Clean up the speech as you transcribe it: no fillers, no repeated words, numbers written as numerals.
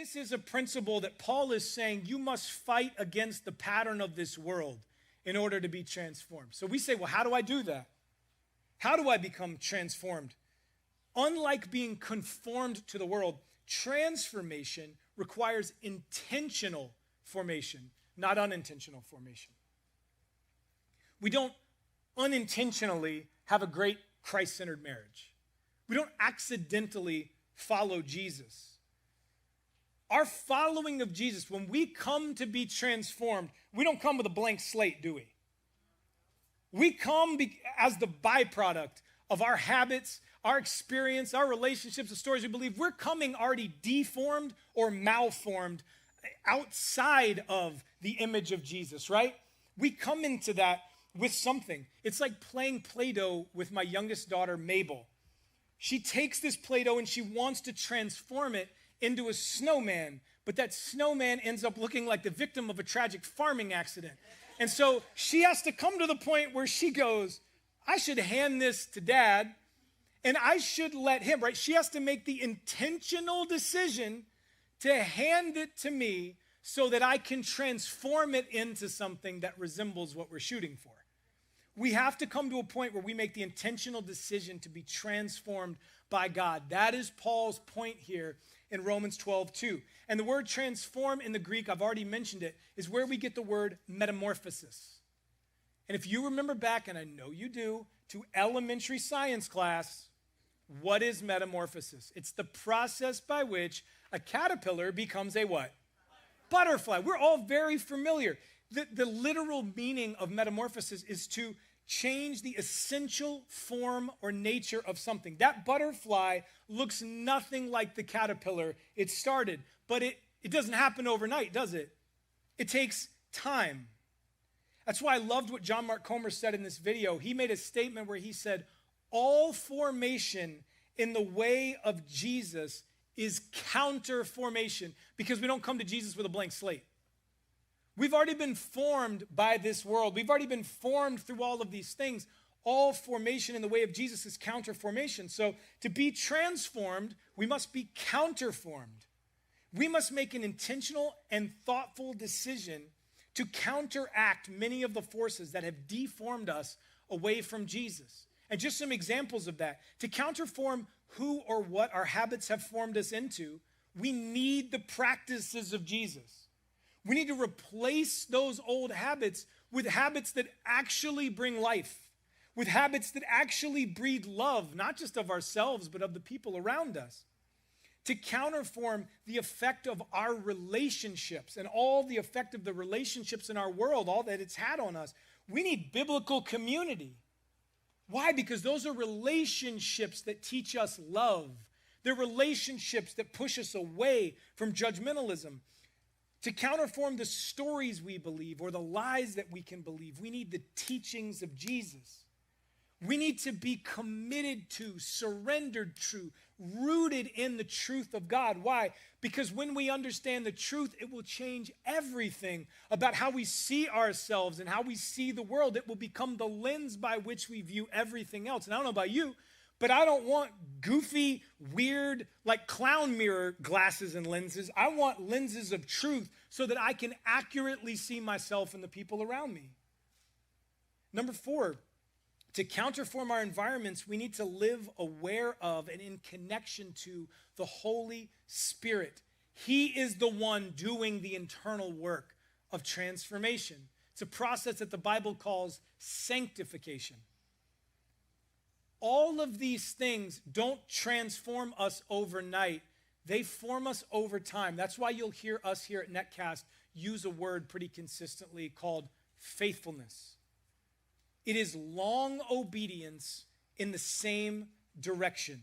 this is a principle that Paul is saying you must fight against the pattern of this world in order to be transformed. So we say, well, how do I do that? How do I become transformed? Unlike being conformed to the world, transformation requires intentional formation, not unintentional formation. We don't unintentionally have a great Christ-centered marriage. We don't accidentally follow Jesus. Our following of Jesus, when we come to be transformed, we don't come with a blank slate, do we? We come as the byproduct of our habits, our experience, our relationships, the stories we believe. We're coming already deformed or malformed outside of the image of Jesus, right? We come into that with something. It's like playing Play-Doh with my youngest daughter, Mabel. She takes this Play-Doh and she wants to transform it into a snowman, but that snowman ends up looking like the victim of a tragic farming accident. And so she has to come to the point where she goes, I should hand this to Dad, and I should let him, right? She has to make the intentional decision to hand it to me so that I can transform it into something that resembles what we're shooting for. We have to come to a point where we make the intentional decision to be transformed by God. That is Paul's point here in Romans 12:2. And the word transform in the Greek, I've already mentioned it, is where we get the word metamorphosis. And if you remember back, and I know you do, to elementary science class, what is metamorphosis? It's the process by which a caterpillar becomes a what? Butterfly. We're all very familiar. The literal meaning of metamorphosis is to change the essential form or nature of something. That butterfly looks nothing like the caterpillar it started, but it doesn't happen overnight, does it? It takes time. That's why I loved what John Mark Comer said in this video. He made a statement where he said, all formation in the way of Jesus is counter formation, because we don't come to Jesus with a blank slate. We've already been formed by this world. We've already been formed through all of these things. All formation in the way of Jesus is counter formation. So to be transformed, we must be counterformed. We must make an intentional and thoughtful decision to counteract many of the forces that have deformed us away from Jesus. And just some examples of that. To counterform who or what our habits have formed us into, we need the practices of Jesus. We need to replace those old habits with habits that actually bring life, with habits that actually breed love, not just of ourselves, but of the people around us. To counterform the effect of our relationships and all the effect of the relationships in our world, all that it's had on us, we need biblical community. Why? Because those are relationships that teach us love. They're relationships that push us away from judgmentalism. To counterform the stories we believe or the lies that we can believe, we need the teachings of Jesus. We need to be committed to, surrendered to, rooted in the truth of God. Why? Because when we understand the truth, it will change everything about how we see ourselves and how we see the world. It will become the lens by which we view everything else. And I don't know about you, but I don't want goofy, weird, like clown mirror glasses and lenses. I want lenses of truth so that I can accurately see myself and the people around me. Number 4, to counterform our environments, we need to live aware of and in connection to the Holy Spirit. He is the one doing the internal work of transformation. It's a process that the Bible calls sanctification. All of these things don't transform us overnight. They form us over time. That's why you'll hear us here at Netcast use a word pretty consistently called faithfulness. It is long obedience in the same direction.